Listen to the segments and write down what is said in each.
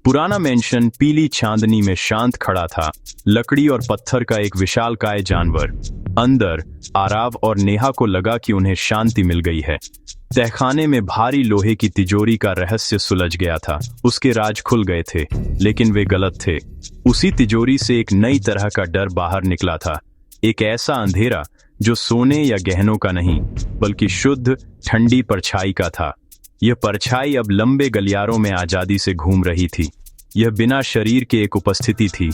पुराना मेंशन पीली चांदनी में शांत खड़ा था, लकड़ी और पत्थर का एक विशालकाय जानवर। अंदर आराव और नेहा को लगा कि उन्हें शांति मिल गई है। तहखाने में भारी लोहे की तिजोरी का रहस्य सुलझ गया था। उसके राज खुल गए थे, लेकिन वे गलत थे। उसी तिजोरी से एक नई तरह का डर बाहर निकला था, एक ऐसा अंधेरा जो सोने या गहनों का नहीं, बल्कि शुद्ध ठंडी परछाई का था। यह परछाई अब लंबे गलियारों में आजादी से घूम रही थी। यह बिना शरीर के एक उपस्थिति थी,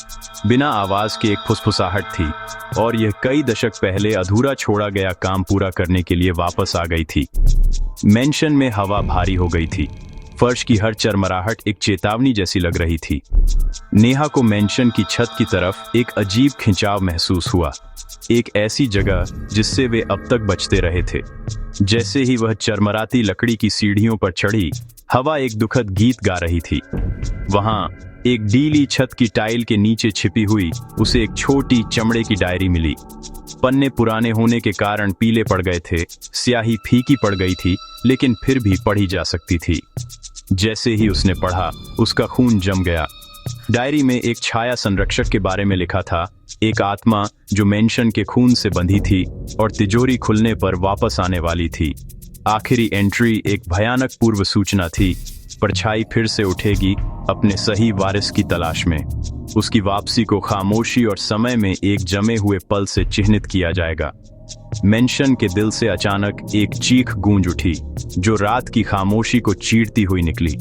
बिना आवाज के एक फुसफुसाहट थी, और यह कई दशक पहले अधूरा छोड़ा गया काम पूरा करने के लिए वापस आ गई थी। मेंशन में हवा भारी हो गई थी। फर्श की हर चरमराहट एक चेतावनी जैसी लग रही थी। नेहा को मेंशन की छत की तरफ एक अजीब खिंचाव महसूस हुआ, एक ऐसी जगह जिससे वे अब तक बचते रहे थे। जैसे ही वह चरमराती लकड़ी की सीढ़ियों पर चढ़ी, हवा एक दुखद गीत गा रही थी। वहां एक डीली छत की टाइल के नीचे छिपी हुई उसे एक छोटी चमड़े की डायरी मिली। पन्ने पुराने होने के कारण पीले पड़ गए थे, स्याही फीकी पड़ गई थी, लेकिन फिर भी पढ़ी जा सकती थी। जैसे ही उसने पढ़ा, उसका खून जम गया। डायरी में एक छाया संरक्षक के बारे में लिखा था, एक आत्मा जो मेंशन के खून से बंधी थी और तिजोरी खुलने पर वापस आने वाली थी। आखिरी एंट्री एक भयानक पूर्व सूचना थी। परछाई फिर से उठेगी, अपने सही वारिस की तलाश में। उसकी वापसी को खामोशी और समय में एक जमे हुए पल से चिह्नित किया जाएगा। मेंशन के दिल से अचानक एक चीख गूंज उठी, जो रात की खामोशी को चीरती हुई निकली।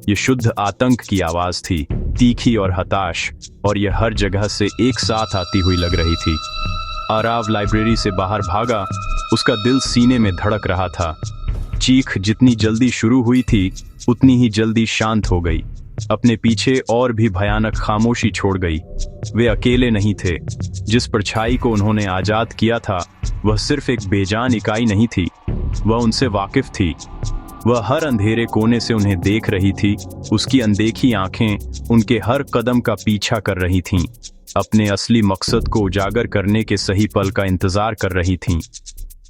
ये शुद्ध आतंक की आवाज थी, तीखी और हताश, और यह हर जगह से एक साथ आती हुई लग रही थी। आराव लाइब्रेरी से बाहर भागा, उसका दिल सीने में धड़क रहा था। चीख जितनी जल्दी शुरू हुई थी, उतनी ही जल्दी शांत हो गई। अपने पीछे और भी भयानक खामोशी छोड़ गई। वे अकेले नहीं थे। जिस परछाई को उन्होंने आजाद किया था, वह सिर्फ एक बेजान इकाई नहीं थी, वह उनसे वाकिफ थी। वह हर अंधेरे कोने से उन्हें देख रही थी। उसकी अनदेखी आंखें उनके हर कदम का पीछा कर रही थीं, अपने असली मकसद को उजागर करने के सही पल का इंतजार कर रही थीं।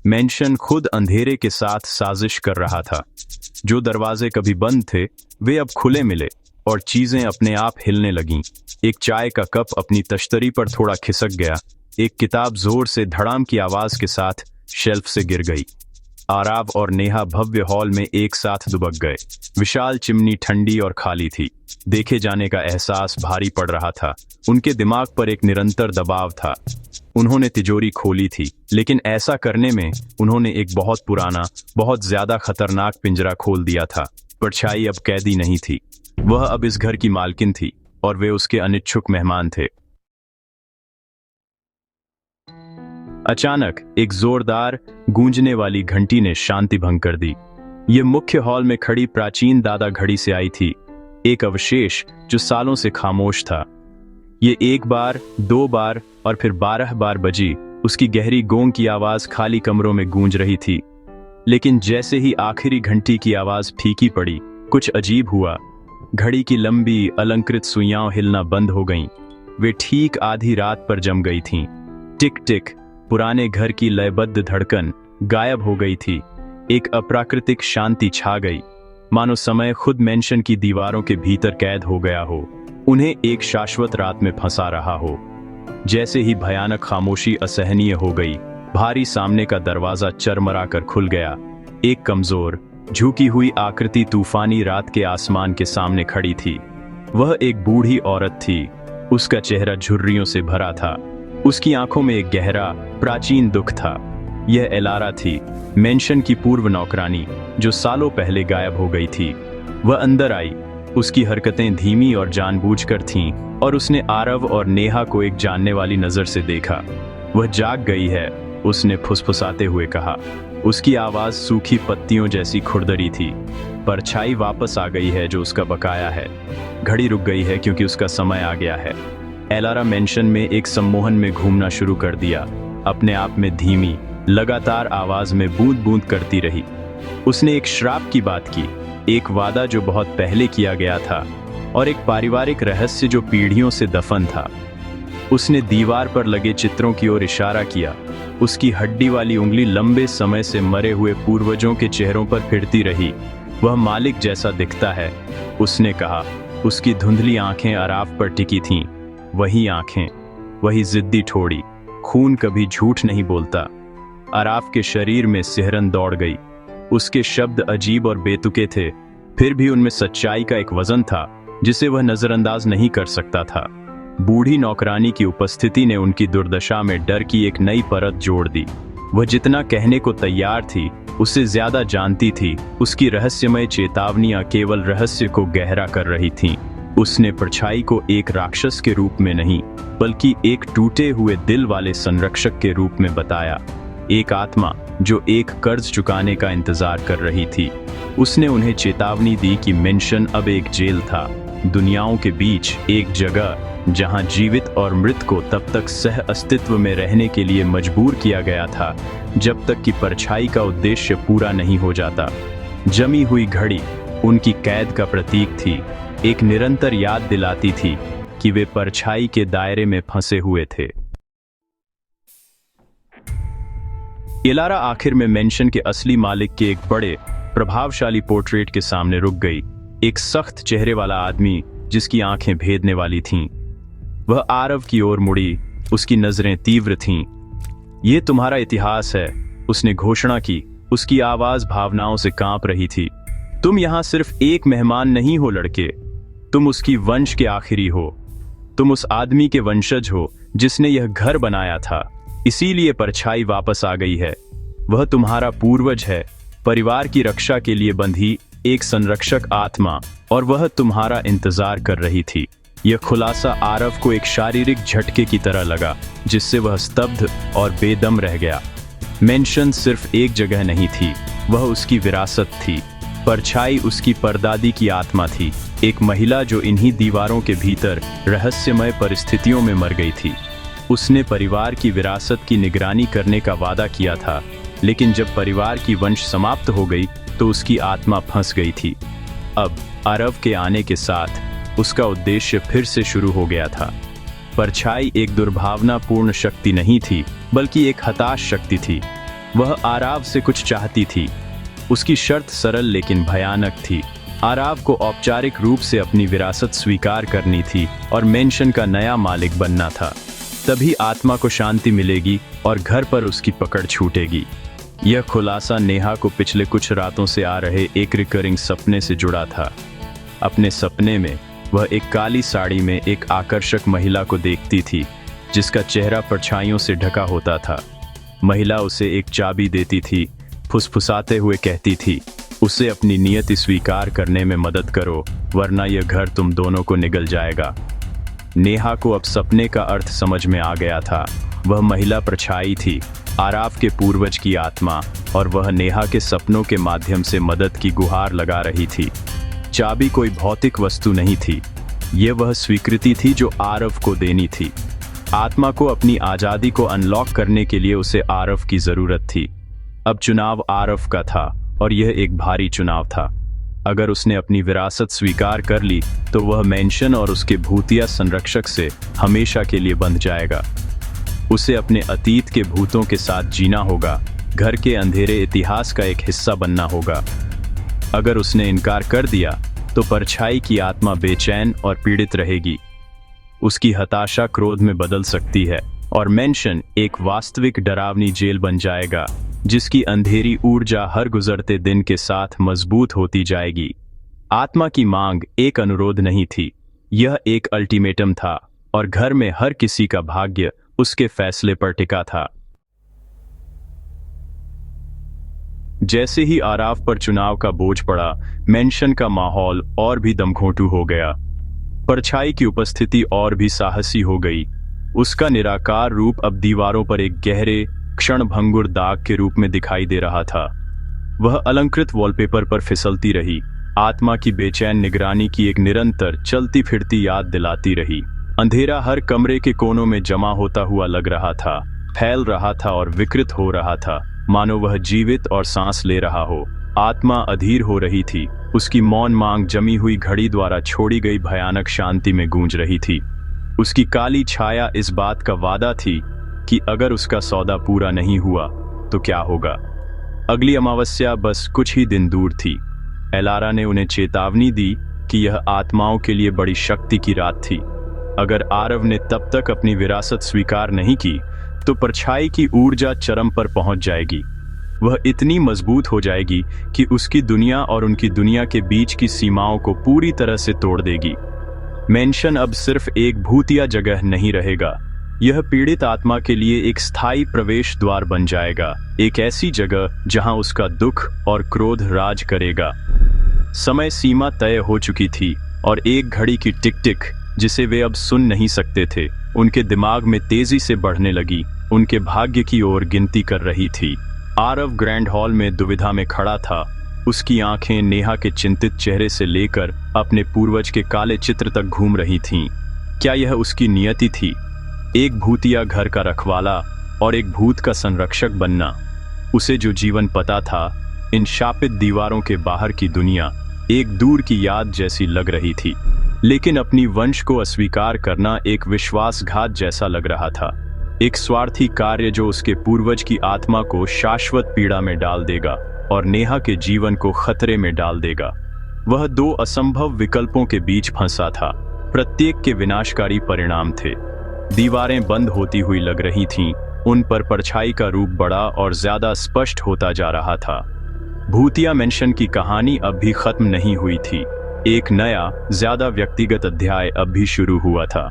मेंशन खुद अंधेरे के साथ साजिश कर रहा था। जो दरवाजे कभी बंद थे, वे अब खुले मिले, और चीजें अपने आप हिलने लगीं। एक चाय का कप अपनी तश्तरी पर थोड़ा खिसक गया। एक किताब जोर से धड़ाम की आवाज के साथ शेल्फ से गिर गई। आराव और नेहा भव्य हॉल में एक साथ दुबक गए। विशाल चिमनी ठंडी और खाली थी। देखे जाने का एहसास भारी पड़ रहा था। उनके दिमाग पर एक निरंतर दबाव था। उन्होंने तिजोरी खोली थी, लेकिन ऐसा करने में उन्होंने एक बहुत पुराना, बहुत ज्यादा खतरनाक पिंजरा खोल दिया था। परछाई अब कैदी नहीं थी, वह अब इस घर की मालकिन थी, और वे उसके अनिच्छुक मेहमान थे। अचानक एक जोरदार गूंजने वाली घंटी ने शांति भंग कर दी। यह मुख्य हॉल में खड़ी प्राचीन दादा घड़ी से आई थी, एक अवशेष जो सालों से खामोश था। ये एक बार, दो बार और फिर 12 बार बजी। उसकी गहरी गोंग की आवाज खाली कमरों में गूंज रही थी। लेकिन जैसे ही आखिरी घंटी की आवाज फीकी पड़ी, कुछ अजीब हुआ। घड़ी की लंबी अलंकृत सुइयां हिलना बंद हो गईं। वे ठीक आधी रात पर जम गई थीं। टिक टिक, पुराने घर की लयबद्ध धड़कन गायब हो गई थी। एक अप्राकृतिक शांति छा गई, मानो समय खुद मेंशन की दीवारों के भीतर कैद हो गया हो, उन्हें एक शाश्वत रात में फंसा रहा हो। जैसे ही भयानक खामोशी असहनीय हो गई, भारी सामने का दरवाजा चरमरा कर खुल गया। एक कमजोर, झुकी हुई आकृति तूफानी रात के आसमान के सामने खड़ी थी। वह एक बूढ़ी औरत थी। उसका चेहरा झुर्रियों से भरा था। उसकी आंखों में एक गहरा, प्राचीन दुख था। यह एलारा थी, मेंशन की पूर्व नौकरानी, जो सालों पहले गायब हो गई थी। वह अंदर आई। उसकी हरकतें धीमी और जानबूझकर थीं, और उसने आरव और नेहा को एक जानने वाली नजर से देखा। वह जाग गई है, उसने फुसफुसाते हुए कहा। उसकी आवाज सूखी पत्तियों जैसी खुरदरी थी। परछाई वापस आ गई है जो उसका बकाया है। घड़ी रुक गई है क्योंकि उसका समय आ गया है। एलारा मेंशन में एक सम्मोहन में घूमना शुरू कर दिया, अपने आप में धीमी, लगातार आवाज में बूंद बूंद करती रही। उसने एक श्राप की बात की, एक वादा जो बहुत पहले किया गया था, और एक पारिवारिक रहस्य जो पीढ़ियों से दफन था। उसने दीवार पर लगे चित्रों की ओर इशारा किया। उसकी हड्डी वाली उंगली लंबे समय से मरे हुए पूर्वजों के चेहरों पर फिरती रही। वह मालिक जैसा दिखता है, उसने कहा। उसकी धुंधली आंखें आराफ पर टिकी थीं। वही आंखें, वही जिद्दी ठोड़ी। खून कभी झूठ नहीं बोलता। आराफ के शरीर में सिहरन दौड़ गई। उसके शब्द अजीब और बेतुके थे, फिर भी उनमें सच्चाई का एक वजन था जिसे वह नजरअंदाज नहीं कर सकता था। बूढ़ी नौकरानी की उपस्थिति ने उनकी दुर्दशा में डर की एक नई परत जोड़ दी। वह जितना कहने को तैयार थी, उससे ज्यादा जानती थी। उसकी रहस्यमय चेतावनियां केवल रहस्य को गहरा कर रही थीं। उसने परछाई को एक राक्षस के रूप में नहीं, बल्कि एक टूटे हुए दिल वाले संरक्षक के रूप में बताया। एक आत्मा जो एक कर्ज चुकाने का इंतजार कर रही थी। उसने उन्हें चेतावनी दी कि मेंशन अब एक जेल था, दुनियाओं के बीच एक जगह जहां जीवित और मृत को तब तक सह अस्तित्व में रहने के लिए मजबूर किया गया था जब तक कि परछाई का उद्देश्य पूरा नहीं हो जाता। जमी हुई घड़ी उनकी कैद का प्रतीक थी, एक निरंतर याद दिलाती थी कि वे परछाई के दायरे में फंसे हुए थे। इलारा आखिर में मेंशन के असली मालिक के एक बड़े प्रभावशाली पोर्ट्रेट के सामने रुक गई। एक सख्त चेहरे वाला आदमी जिसकी आंखें भेदने वाली थीं। वह आरव की ओर मुड़ी, उसकी नजरें तीव्र थीं। "ये तुम्हारा इतिहास है," उसने घोषणा की। उसकी आवाज भावनाओं से कांप रही थी। "तुम यहां सिर्फ एक मेहमान नहीं हो लड़के, तुम उसकी वंश के आखिरी हो। तुम उस आदमी के वंशज हो जिसने यह घर बनाया था। इसीलिए परछाई वापस आ गई है। वह तुम्हारा पूर्वज है, परिवार की रक्षा के लिए बंधी एक संरक्षक आत्मा, और वह तुम्हारा इंतजार कर रही थी।" यह खुलासा आरव को एक शारीरिक झटके की तरह लगा, जिससे वह स्तब्ध और बेदम रह गया। मेंशन सिर्फ एक जगह नहीं थी, वह उसकी विरासत थी। परछाई उसकी परदादी की आत्मा थी, एक महिला जो इन्हीं दीवारों के भीतर रहस्यमय परिस्थितियों में मर गई थी। उसने परिवार की विरासत की निगरानी करने का वादा किया था, लेकिन जब परिवार की वंश समाप्त हो गई तो उसकी आत्मा फंस गई थी। अब आरव के आने के साथ उसका उद्देश्य फिर से शुरू हो गया था। परछाई एक दुर्भावनापूर्ण शक्ति नहीं थी, बल्कि एक हताश शक्ति थी। वह आराव से कुछ चाहती थी। उसकी शर्त सरल लेकिन भयानक थी। आराव को औपचारिक रूप से अपनी विरासत स्वीकार करनी थी और मेंशन का नया मालिक बनना था। तभी आत्मा को शांति मिलेगी और घर पर उसकी पकड़ छूटेगी। यह खुलासा नेहा को पिछले कुछ रातों से आ रहे एक रिकरिंग सपने से जुड़ा था। अपने सपने में वह एक काली साड़ी में एक आकर्षक महिला को देखती थी, जिसका चेहरा परछाइयों से ढका होता था। महिला उसे एक चाबी देती थी, फुसफुसाते हुए कहती थी, "उसे अपनी नियति स्वीकार करने में मदद करो, वरना यह घर तुम दोनों को निगल जाएगा।" नेहा को अब सपने का अर्थ समझ में आ गया था। वह महिला परछाई थी, आराफ के पूर्वज की आत्मा, और वह नेहा के सपनों के माध्यम से मदद की गुहार लगा रही थी। चाबी कोई भौतिक वस्तु नहीं थी, यह वह स्वीकृति थी जो आरव को देनी थी। आत्मा को अपनी आज़ादी को अनलॉक करने के लिए उसे आरव की जरूरत थी। अब चुनाव आरव का था, और यह एक भारी चुनाव था। अगर उसने अपनी विरासत स्वीकार कर ली तो वह मेंशन और उसके भूतिया संरक्षक से हमेशा के लिए बंध जाएगा। उसे अपने अतीत के भूतों के साथ जीना होगा, घर के अंधेरे इतिहास का एक हिस्सा बनना होगा। अगर उसने इनकार कर दिया तो परछाई की आत्मा बेचैन और पीड़ित रहेगी। उसकी हताशा क्रोध में बदल सकती है, और मेंशन एक वास्तविक डरावनी जेल बन जाएगा, जिसकी अंधेरी ऊर्जा हर गुजरते दिन के साथ मजबूत होती जाएगी। आत्मा की मांग एक अनुरोध नहीं थी, यह एक अल्टीमेटम था, और घर में हर किसी का भाग्य उसके फैसले पर टिका था। जैसे ही आराफ पर चुनाव का बोझ पड़ा, मेंशन का माहौल और भी दमघोंटू हो गया। परछाई की उपस्थिति और भी साहसी हो गई। उसका निराकार रूप अब दीवारों पर एक गहरे क्षणभंगुर दाग के रूप में दिखाई दे रहा था। वह अलंकृत वॉलपेपर पर फिसलती रही, आत्मा की बेचैन निगरानी की एक निरंतर चलती फिरती याद दिलाती रही। अंधेरा हर कमरे के कोनों में जमा होता हुआ लग रहा था, फैल रहा था और विकृत हो रहा था, मानो वह जीवित और सांस ले रहा हो। आत्मा अधीर हो रही थी, उसकी मौन मांग जमी हुई घड़ी द्वारा छोड़ी गई भयानक शांति में गूंज रही थी। उसकी काली छाया इस बात का वादा थी कि अगर उसका सौदा पूरा नहीं हुआ तो क्या होगा। अगली अमावस्या बस कुछ ही दिन दूर थी। एलारा ने उन्हें चेतावनी दी कि यह आत्माओं के लिए बड़ी शक्ति की रात थी। अगर आरव ने तब तक अपनी विरासत स्वीकार नहीं की तो परछाई की ऊर्जा चरम पर पहुंच जाएगी। वह इतनी मजबूत हो जाएगी कि उसकी दुनिया और उनकी दुनिया के बीच की सीमाओं को पूरी तरह से तोड़ देगी। मेंशन अब सिर्फ एक भूतिया जगह नहीं रहेगा, यह पीड़ित आत्मा के लिए एक स्थायी प्रवेश द्वार बन जाएगा, एक ऐसी जगह जहां उसका दुख और क्रोध राज करेगा। समय सीमा तय हो चुकी थी और एक घड़ी की टिक टिक, जिसे वे अब सुन नहीं सकते थे, उनके दिमाग में तेजी से बढ़ने लगी, उनके भाग्य की ओर गिनती कर रही थी। आरव ग्रैंड हॉल में दुविधा में खड़ा था। उसकी आंखें नेहा के चिंतित चेहरे से लेकर अपने पूर्वज के काले चित्र तक घूम रही थीं। क्या यह उसकी नियति थी? एक भूतिया घर का रखवाला और एक भूत का संरक्षक बनना। उसे जो जीवन पता था, इन शापित दीवारों के बाहर की दुनिया एक दूर की याद जैसी लग रही थी। लेकिन अपनी वंश को अस्वीकार करना एक विश्वासघात जैसा लग रहा था, एक स्वार्थी कार्य जो उसके पूर्वज की आत्मा को शाश्वत पीड़ा में डाल देगा और नेहा के जीवन को खतरे में डाल देगा। वह दो असंभव विकल्पों के बीच फंसा था, प्रत्येक के विनाशकारी परिणाम थे। दीवारें बंद होती हुई लग रही थीं, उन पर परछाई का रूप बड़ा और ज्यादा स्पष्ट होता जा रहा था। भूतिया मेंशन की कहानी अब भी खत्म नहीं हुई थी, एक नया ज्यादा व्यक्तिगत अध्याय अब भी शुरू हुआ था।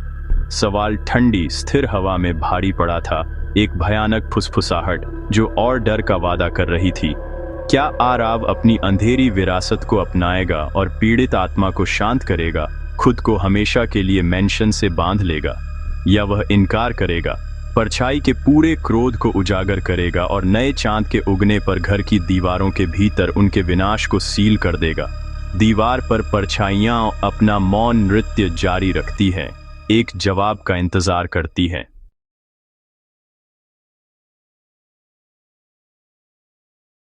सवाल ठंडी स्थिर हवा में भारी पड़ा था, एक भयानक फुसफुसाहट जो और डर का वादा कर रही थी। क्या आरव अपनी अंधेरी विरासत को अपनाएगा और पीड़ित आत्मा को शांत करेगा, खुद को हमेशा के लिए मेंशन से बांध लेगा, या वह इनकार करेगा, परछाई के पूरे क्रोध को उजागर करेगा और नए चांद के उगने पर घर की दीवारों के भीतर उनके विनाश को सील कर देगा? दीवार पर परछाइयां अपना मौन नृत्य जारी रखती हैं, एक जवाब का इंतजार करती हैं।